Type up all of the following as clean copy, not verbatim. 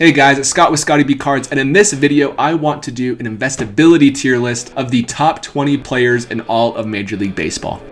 Hey guys, it's Scott with Scotty B Cards, and in this video, I want to do an investability tier list of the top 20 players in all of Major League Baseball.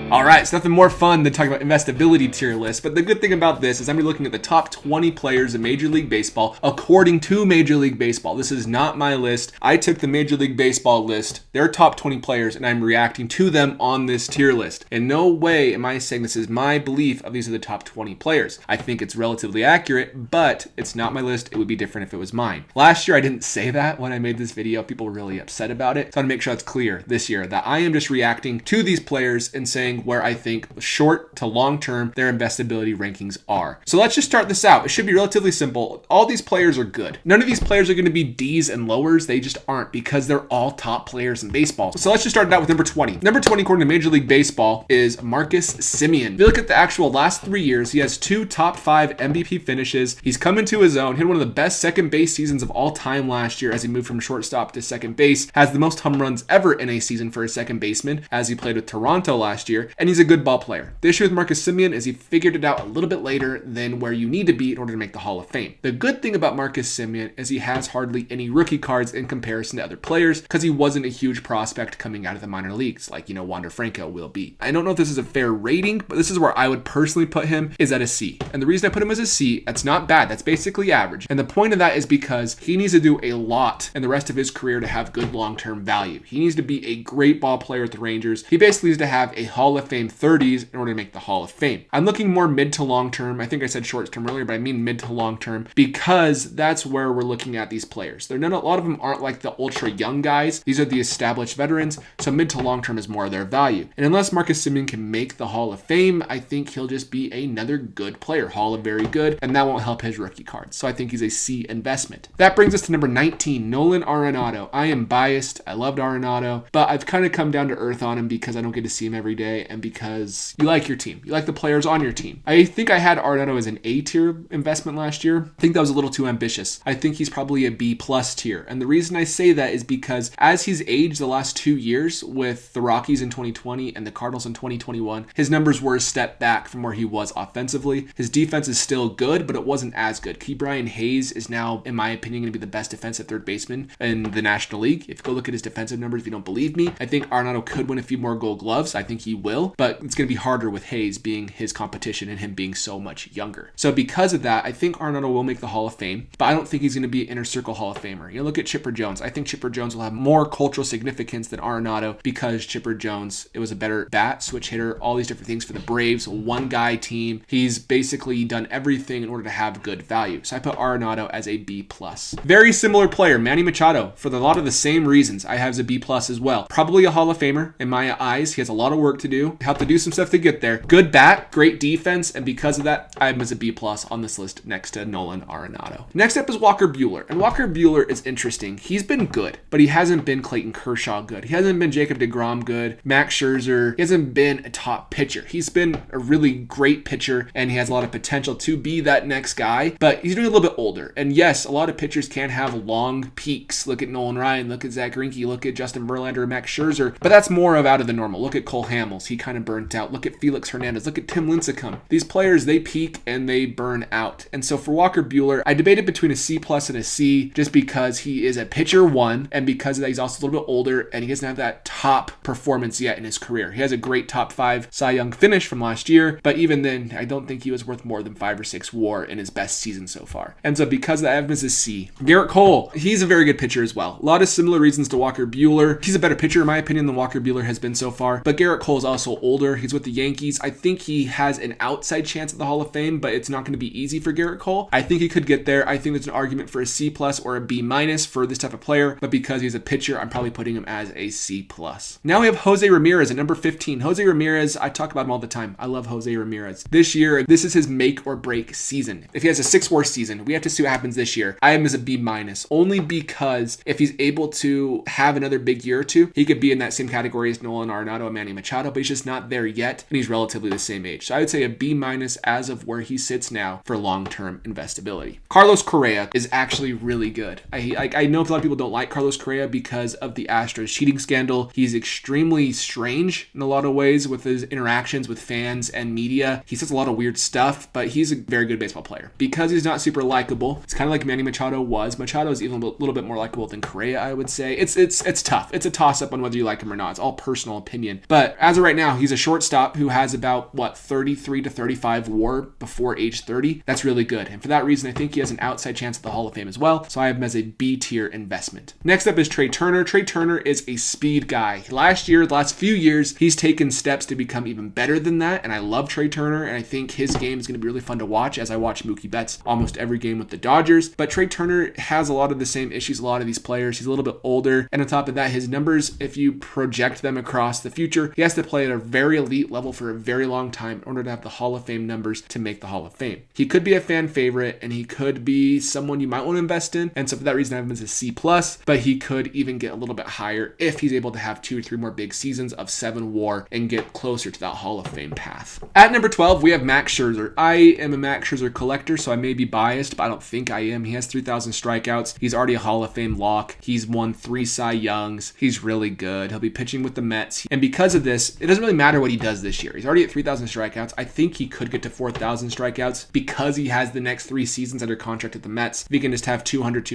Alright, so nothing more fun than talking about investability tier lists, but the good thing about this is I'm looking at the top 20 players in Major League Baseball according to Major League Baseball. This is not my list. I took the Major League Baseball list, their top 20 players, and I'm reacting to them on this tier list. In no way am I saying this is my belief of these are the top 20 players. I think it's relatively accurate, but it's not my list. It would be different if it was mine. Last year, I didn't say that when I made this video. People were really upset about it. So I want to make sure that's clear this year that I am just reacting to these players and saying where I think short to long term their investability rankings are. So let's just start this out. It should be relatively simple. All these players are good. None of these players are going to be D's and lowers. They just aren't because they're all top players in baseball. So let's just start it out with number 20. Number 20 according to Major League Baseball is Marcus Semien. If you look at the actual last 3 years, he has 2 top 5 MVP finishes. He's come into his own, hit one of the best second base seasons of all time last year as he moved from shortstop to second base, has the most home runs ever in a season for a second baseman as he played with Toronto last year, and he's a good ball player. The issue with Marcus Semien is he figured it out a little bit later than where you need to be in order to make the Hall of Fame. The good thing about Marcus Semien is he has hardly any rookie cards in comparison to other players because he wasn't a huge prospect coming out of the minor leagues like, Wander Franco will be. I don't know if this is a fair rating, but this is where I would personally put him is at a C. And the reason I put him as a C, that's not bad. That's basically average. And the point of that is because he needs to do a lot in the rest of his career to have good long-term value. He needs to be a great ball player with the Rangers. He basically needs to have a Hall of Fame 30s in order to make the Hall of Fame. I'm looking more mid to long term. I think I said short term earlier, but I mean mid to long term because that's where we're looking at these players. A lot of them aren't like the ultra young guys. These are the established veterans. So mid to long term is more of their value. And unless Marcus Semien can make the Hall of Fame, I think he'll just be another good player. Hall of very good, and that won't help his rookie cards. So I think he's a C investment. That brings us to number 19, Nolan Arenado. I am biased. I loved Arenado, but I've kind of come down to earth on him because I don't get to see him every day and because you like your team. You like the players on your team. I think I had Arenado as an A tier investment last year. I think that was a little too ambitious. I think he's probably a B plus tier. And the reason I say that is because as he's aged the last 2 years with the Rockies in 2020 and the Cardinals in 2021, his numbers were a step back from where he was offensively. His defense is still good, but it wasn't as good. Ke'Bryan Hayes is now, in my opinion, going to be the best defensive third baseman in the National League. If you go look at his defensive numbers, if you don't believe me, I think Arenado could win a few more Gold Gloves. I think he will, but it's going to be harder with Hayes being his competition and him being so much younger. So because of that, I think Arenado will make the Hall of Fame, but I don't think he's going to be an inner circle Hall of Famer. Look at Chipper Jones. I think Chipper Jones will have more cultural significance than Arenado because Chipper Jones, it was a better bat, switch hitter, all these different things for the Braves, one guy team. He's basically done everything in order to have good value. So I put Arenado as a B plus. Very similar player, Manny Machado, for a lot of the same reasons I have as a B plus as well. Probably a Hall of Famer in my eyes. He has a lot of work to do. Have to do some stuff to get there. Good bat, great defense, and because of that, I'm as a B plus on this list next to Nolan Arenado. Next up is Walker Buehler, and Walker Buehler is interesting. He's been good, but he hasn't been Clayton Kershaw good. He hasn't been Jacob deGrom good, Max Scherzer. He hasn't been a top pitcher. He's been a really great pitcher, and he has a lot of potential to be that next guy, but he's doing a little bit older. And yes, a lot of pitchers can have long peaks. Look at Nolan Ryan, look at Zach Greinke, look at Justin Verlander, and Max Scherzer, but that's more of out of the normal. Look at Cole Hamels. He kind of burnt out. Look at Felix Hernandez. Look at Tim Lincecum. These players, they peak and they burn out. And so for Walker Buehler, I debated between a C plus and a C just because he is a pitcher one, and because of that, he's also a little bit older and he doesn't have that top performance yet in his career. He has a great top 5 Cy Young finish from last year, but even then, I don't think he was worth more than 5 or 6 WAR in his best season so far. And so because of that, I have him as a C. Gerrit Cole, he's a very good pitcher as well. A lot of similar reasons to Walker Buehler. He's a better pitcher in my opinion than Walker Buehler has been so far, but Gerrit Cole is also older. He's with the Yankees. I think he has an outside chance at the Hall of Fame, but it's not going to be easy for Gerrit Cole. I think he could get there. I think there's an argument for a C plus or a B minus for this type of player, but because he's a pitcher, I'm probably putting him as a C plus. Now we have José Ramírez at number 15. José Ramírez, I talk about him all the time. I love José Ramírez. This year, this is his make or break season. If he has a 6 WAR season, we have to see what happens this year. I have him as a B minus, only because if he's able to have another big year or two, he could be in that same category as Nolan Arenado and Manny Machado, but he's he's just not there yet, and he's relatively the same age. So I would say a B minus as of where he sits now for long-term investability. Carlos Correa is actually really good. I know a lot of people don't like Carlos Correa because of the Astros cheating scandal. He's extremely strange in a lot of ways with his interactions with fans and media. He says a lot of weird stuff, but he's a very good baseball player. Because he's not super likable, it's kind of like Manny Machado was. Machado is even a little bit more likable than Correa, I would say. It's tough. It's a toss-up on whether you like him or not. It's all personal opinion. But as of right now, he's a shortstop who has about, 33 to 35 WAR before age 30. That's really good. And for that reason, I think he has an outside chance at the Hall of Fame as well. So I have him as a B tier investment. Next up is Trea Turner. Trea Turner is a speed guy. The last few years, he's taken steps to become even better than that. And I love Trea Turner. And I think his game is going to be really fun to watch as I watch Mookie Betts almost every game with the Dodgers. But Trea Turner has a lot of the same issues a lot of these players. He's a little bit older. And on top of that, his numbers, if you project them across the future, he has to play at a very elite level for a very long time in order to have the Hall of Fame numbers to make the Hall of Fame. He could be a fan favorite and he could be someone you might want to invest in. And so for that reason, I have him as a C+, but he could even get a little bit higher if he's able to have 2 or 3 more big seasons of 7 WAR and get closer to that Hall of Fame path. At number 12, we have Max Scherzer. I am a Max Scherzer collector, so I may be biased, but I don't think I am. He has 3,000 strikeouts. He's already a Hall of Fame lock. He's won 3 Cy Youngs. He's really good. He'll be pitching with the Mets. And because of this, it doesn't really matter what he does this year. He's already at 3,000 strikeouts. I think he could get to 4,000 strikeouts because he has the next 3 seasons under contract at the Mets. If he can just have 200,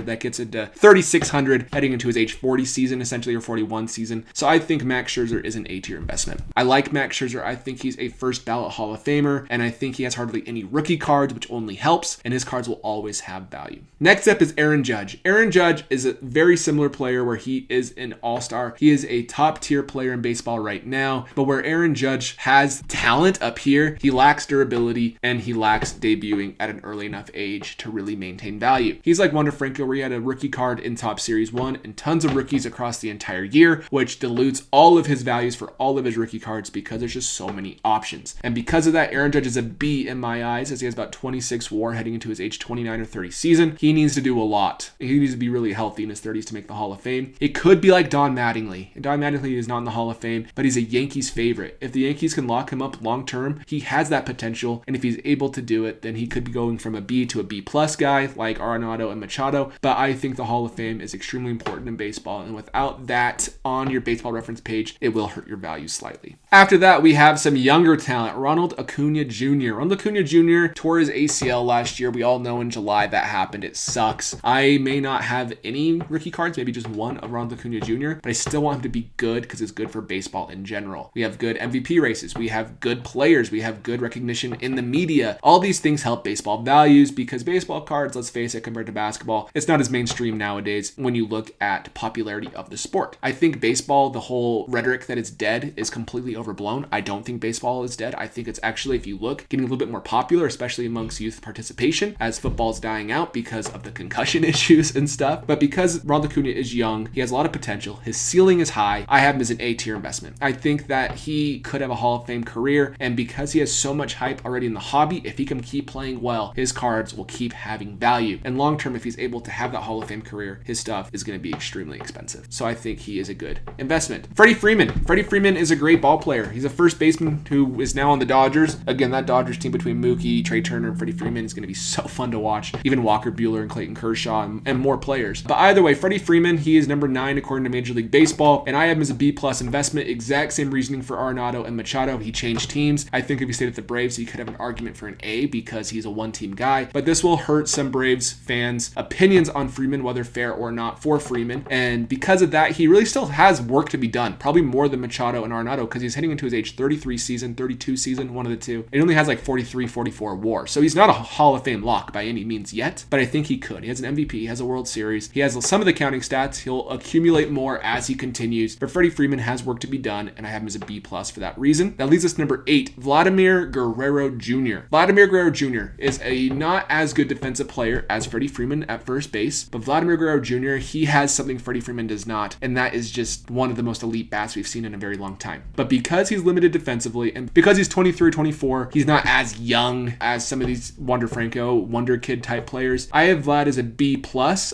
that gets it to 3,600 heading into his age 40 season, essentially, or 41 season. So I think Max Scherzer is an A tier investment. I like Max Scherzer. I think he's a first ballot Hall of Famer, and I think he has hardly any rookie cards, which only helps, and his cards will always have value. Next up is Aaron Judge. Aaron Judge is a very similar player where he is an all-star. He is a top tier player in baseball right now, but where Aaron Judge has talent up here, he lacks durability and he lacks debuting at an early enough age to really maintain value. He's like Wander Franco, where he had a rookie card in Top Series 1 and tons of rookies across the entire year, which dilutes all of his values for all of his rookie cards because there's just so many options. And because of that, Aaron Judge is a B in my eyes, as he has about 26 WAR heading into his age 29 or 30 season. He needs to do a lot. He needs to be really healthy in his 30s to make the Hall of Fame. It could be like Don Mattingly. Don Mattingly is not in the Hall of Fame, but he's a Yankees favorite. If the Yankees can lock him up long term, he has that potential, and if he's able to do it, then he could be going from a B to a B+ guy like Arenado and Machado. But I think the Hall of Fame is extremely important in baseball, and without that on your baseball reference page, it will hurt your value slightly. After that, we have some younger talent. Ronald Acuña Jr. Ronald Acuña Jr. tore his ACL last year. We all know in July that happened. It sucks. I may not have any rookie cards, maybe just one of Ronald Acuña Jr., but I still want him to be good because it's good for baseball in general. We have good MVP races. We have good players. We have good recognition in the media. All these things help baseball values because baseball cards, let's face it, compared to basketball, it's not as mainstream nowadays when you look at popularity of the sport. I think baseball, the whole rhetoric that it's dead is completely overblown. I don't think baseball is dead. I think it's actually, if you look, getting a little bit more popular, especially amongst youth participation as football's dying out because of the concussion issues and stuff. But because Ronald Acuña is young, he has a lot of potential. His ceiling is high. I have him as an A tier investment. I think that he could have a Hall of Fame career, and because he has so much hype already in the hobby, if he can keep playing well, his cards will keep having value. And long term, if he's able to have that Hall of Fame career, his stuff is going to be extremely expensive. So I think he is a good investment. Freddie Freeman. Freddie Freeman is a great ball player. He's a first baseman who is now on the Dodgers. Again, that Dodgers team between Mookie, Trea Turner, and Freddie Freeman is going to be so fun to watch. Even Walker Buehler and Clayton Kershaw and more players. But either way, Freddie Freeman, he is number 9 according to Major League Baseball, and I have him as a B+ investment. Exact same reasoning for Arenado and Machado. He changed teams. I think if he stayed at the Braves, he could have an argument for an A because he's a one-team guy. But this will hurt some Braves fans' opinions on Freeman, whether fair or not for Freeman. And because of that, he really still has work to be done. Probably more than Machado and Arenado because he's heading into his age 33 season, 32 season, one of the two. And he only has like 43, 44 WAR. So he's not a Hall of Fame lock by any means yet, but I think he could. He has an MVP, he has a World Series. He has some of the counting stats. He'll accumulate more as he continues. But Freddie Freeman has work to be done, and I have him as a B+ for that reason. That leads us to number 8, Vladimir Guerrero Jr. Vladimir Guerrero Jr. is a not as good defensive player as Freddie Freeman at first base, but Vladimir Guerrero Jr., he has something Freddie Freeman does not, and that is just one of the most elite bats we've seen in a very long time. But because he's limited defensively, and because he's 23 or 24, he's not as young as some of these Wander Franco, Wonder Kid type players. I have Vlad as a B+.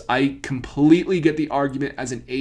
I completely get the argument as an A-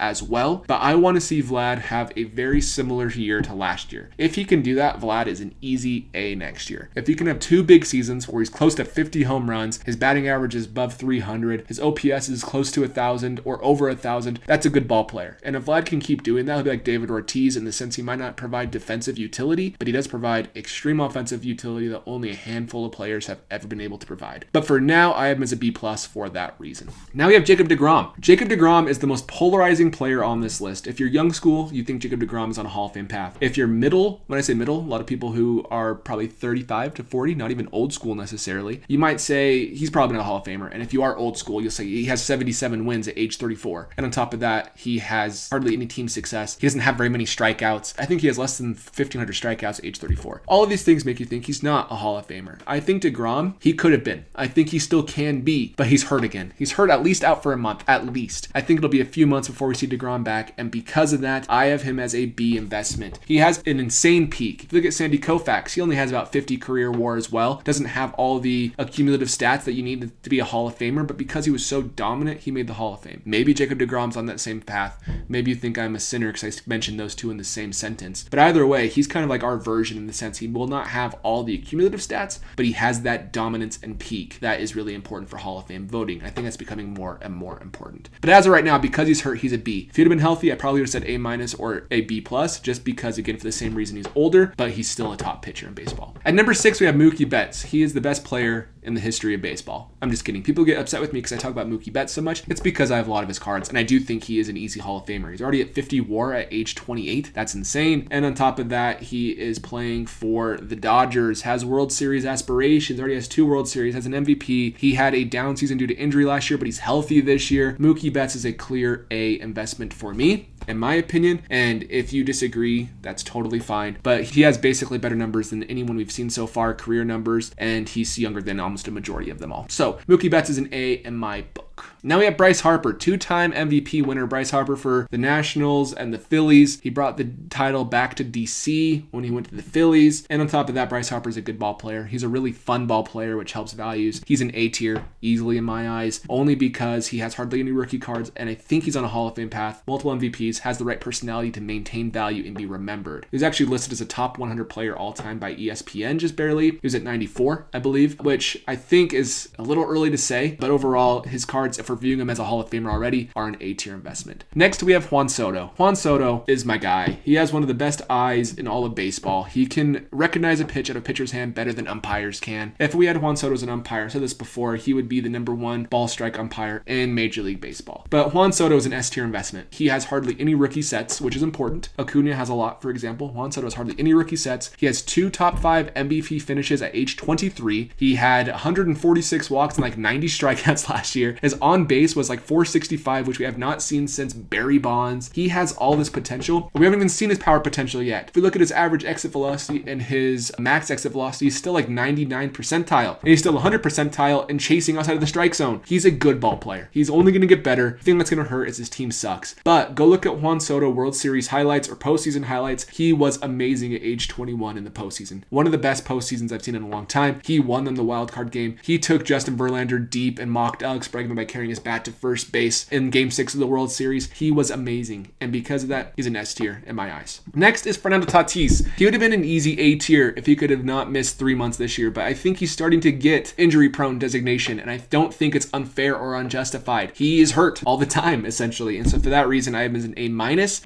as well, but I want to see Vlad have a a very similar year to last year. If he can do that, Vlad is an easy A next year. If he can have 2 big seasons where he's close to 50 home runs, his batting average is above 300, his OPS is close to 1,000 or over 1,000, that's a good ball player. And if Vlad can keep doing that, he'll be like David Ortiz in the sense he might not provide defensive utility, but he does provide extreme offensive utility that only a handful of players have ever been able to provide. But for now, I have him as a B+ for that reason. Now we have Jacob deGrom. Jacob deGrom is the most polarizing player on this list. If you're young school, you think Jacob deGrom is on a Hall of Fame path. If you're middle, when I say middle, a lot of people who are probably 35 to 40, not even old school necessarily, you might say he's probably not a Hall of Famer. And if you are old school, you'll say he has 77 wins at age 34. And on top of that, he has hardly any team success. He doesn't have very many strikeouts. I think he has less than 1,500 strikeouts at age 34. All of these things make you think he's not a Hall of Famer. I think deGrom, he could have been. I think he still can be, but he's hurt again. He's hurt at least out for a month, at least. I think it'll be a few months before we see deGrom back, and because of that, I have him as a B investment. He has an insane peak. If you look at Sandy Koufax, he only has about 50 career WAR as well. Doesn't have all the accumulative stats that you need to be a Hall of Famer, but because he was so dominant, he made the Hall of Fame. Maybe Jacob deGrom's on that same path. Maybe you think I'm a sinner because I mentioned those two in the same sentence. But either way, he's kind of like our version in the sense he will not have all the accumulative stats, but he has that dominance and peak that is really important for Hall of Fame voting. I think that's becoming more and more important. But as of right now, because he's hurt, he's a B. If he'd have been healthy, I probably would have said A- or a B+, just because, again, for the same reason he's older, but he's still a top pitcher in baseball. At number 6, we have Mookie Betts. He is the best player in the history of baseball. I'm just kidding. People get upset with me because I talk about Mookie Betts so much. It's because I have a lot of his cards, and I do think he is an easy Hall of Famer. He's already at 50 WAR at age 28. That's insane. And on top of that, he is playing for the Dodgers, has World Series aspirations, already has 2 World Series, has an MVP. He had a down season due to injury last year, but he's healthy this year. Mookie Betts is a clear A investment for me, in my opinion, and if you disagree, that's totally fine. But he has basically better numbers than anyone we've seen so far, career numbers, and he's younger than almost a majority of them all. So Mookie Betts is an A in my book. Now we have Bryce Harper, 2-time MVP winner. Bryce Harper for the Nationals and the Phillies. He brought the title back to DC when he went to the Phillies. And on top of that, Bryce Harper is a good ball player. He's a really fun ball player, which helps values. He's an A tier, easily in my eyes, only because he has hardly any rookie cards, and I think he's on a Hall of Fame path. Multiple MVPs, has the right personality to maintain value and be remembered. He was actually listed as a top 100 player all time by ESPN, just barely. He was at 94, I believe, which I think is a little early to say, but overall, his cards, if we're viewing him as a Hall of Famer already, are an A tier investment. Next, we have Juan Soto. Juan Soto is my guy. He has one of the best eyes in all of baseball. He can recognize a pitch out of a pitcher's hand better than umpires can. If we had Juan Soto as an umpire, I said this before, he would be the number 1 ball strike umpire in Major League Baseball. But Juan Soto is an S tier investment. He has hardly any rookie sets, which is important. Acuña has a lot, for example. Juan Soto has hardly any rookie sets. He has 2 top 5 MVP finishes at age 23. He had 146 walks and like 90 strikeouts last year. His on base was like 465, which we have not seen since Barry Bonds. He has all this potential. We haven't even seen his power potential yet. If we look at his average exit velocity and his max exit velocity, he's still like 99 percentile. And he's still 100 percentile and chasing outside of the strike zone. He's a good ball player. He's only going to get better. The thing that's going to hurt is his team sucks. But go look at Juan Soto World Series highlights or postseason highlights. He was amazing at age 21 in the postseason. One of the best postseasons I've seen in a long time. He won them the wild card game. He took Justin Verlander deep and mocked Alex Bregman by carrying his bat to first base in Game 6 of the World Series. He was amazing, and because of that, he's an S tier in my eyes. Next is Fernando Tatís. He would have been an easy A tier if he could have not missed 3 months this year, but I think he's starting to get injury-prone designation, and I don't think it's unfair or unjustified. He is hurt all the time, essentially, and so for that reason, I have him as an A-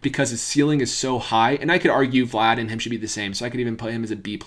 because his ceiling is so high, and I could argue Vlad and him should be the same, so I could even put him as a B+, or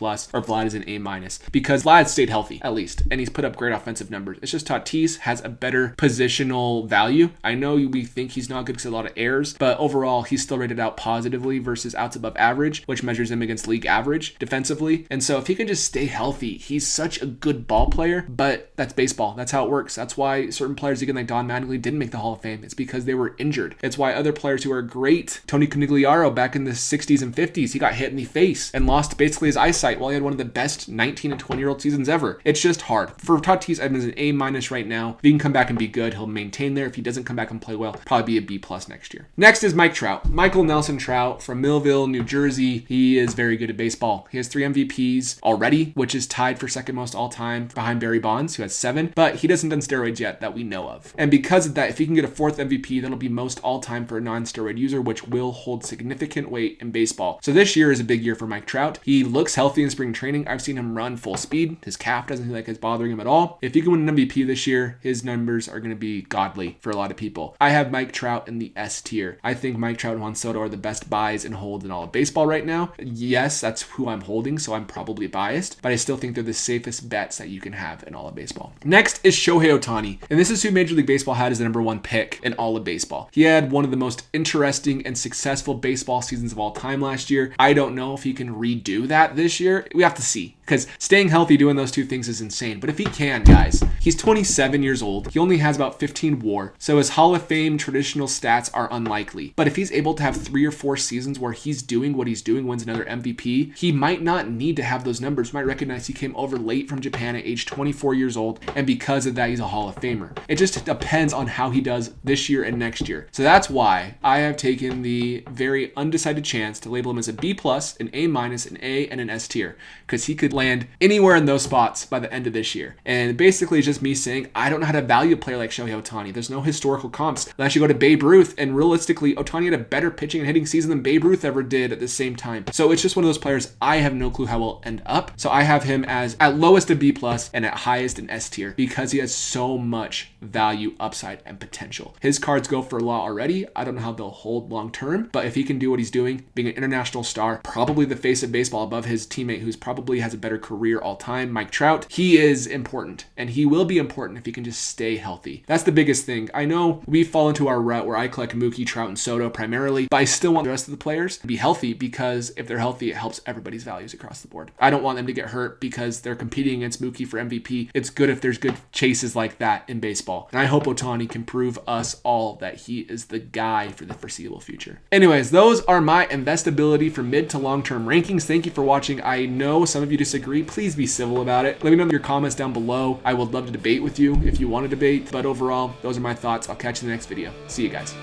Vlad as an A-, because Vlad stayed healthy, at least, and he's put up great offensive numbers. It's just Tatís has a better positional value. I know we think he's not good because of a lot of errors, but overall, he's still rated out positively versus outs above average, which measures him against league average defensively. And so if he can just stay healthy, he's such a good ball player, but that's baseball. That's how it works. That's why certain players, again, like Don Mattingly, didn't make the Hall of Fame. It's because they were injured. It's why other players who are great, Tony Conigliaro back in the 60s and 50s, he got hit in the face and lost basically his eyesight while he had one of the best 19 and 20-year-old seasons ever. It's just hard. For Tatís, I'm as an A- right now. If he can come back and be good. He'll maintain there. If he doesn't come back and play well, probably be a B+ next year. Next is Mike Trout. Michael Nelson Trout from Millville, New Jersey. He is very good at baseball. He has 3 MVPs already, which is tied for second most all time behind Barry Bonds, who has 7, but he doesn't done steroids yet that we know of. And because of that, if he can get a 4th MVP, that'll be most all time for a non-steroid user, which will hold significant weight in baseball. So this year is a big year for Mike Trout. He looks healthy in spring training. I've seen him run full speed. His calf doesn't seem like it's bothering him at all. If he can win an MVP this year, his numbers are going to be godly for a lot of people. I have Mike Trout in the S tier. I think Mike Trout and Juan Soto are the best buys and holds in all of baseball right now. Yes, that's who I'm holding, so I'm probably biased, but I still think they're the safest bets that you can have in all of baseball. Next is Shohei Ohtani, and this is who Major League Baseball had as the number 1 pick in all of baseball. He had one of the most interesting and successful baseball seasons of all time last year. I don't know if he can redo that this year. We have to see, because staying healthy doing those 2 things is insane. But if he can, guys, he's 27 years old. He only has about 15 WAR, so his Hall of Fame traditional stats are unlikely. But if he's able to have 3 or 4 seasons where he's doing what he's doing, wins another MVP, he might not need to have those numbers. You might recognize he came over late from Japan at age 24 years old, and because of that, he's a Hall of Famer. It just depends on how he does this year and next year. So that's why I have taken the very undecided chance to label him as a B+, an A-, an A, and an S tier, because he could land anywhere in those spots by the end of this year. And basically it's just me saying I don't know how to value a player like Shohei Ohtani. There's no historical comps unless you go to Babe Ruth, and realistically Ohtani had a better pitching and hitting season than Babe Ruth ever did at the same time. So it's just one of those players I have no clue how he'll end up. So I have him as at lowest a B+ and at highest an S tier, because he has so much value, upside, and potential. His cards go for a lot already. I don't know how they'll hold long term, but if he can do what he's doing, being an international star, probably the face of baseball above his teammate who's probably has a better career all time, Mike Trout, he is important, and he will be important if he can just stay healthy. That's the biggest thing. I know we fall into our rut where I collect Mookie, Trout, and Soto primarily, but I still want the rest of the players to be healthy, because if they're healthy, it helps everybody's values across the board. I don't want them to get hurt because they're competing against Mookie for MVP. It's good if there's good chases like that in baseball. And I hope Ohtani can prove us all that he is the guy for the foreseeable future. Anyways, those are my investability for mid to long-term rankings. Thank you for watching. I know some of you disagree. Please be civil about it. Let me know in your comments down below. I would love to debate with you if you want to debate. But overall, those are my thoughts. I'll catch you in the next video. See you guys.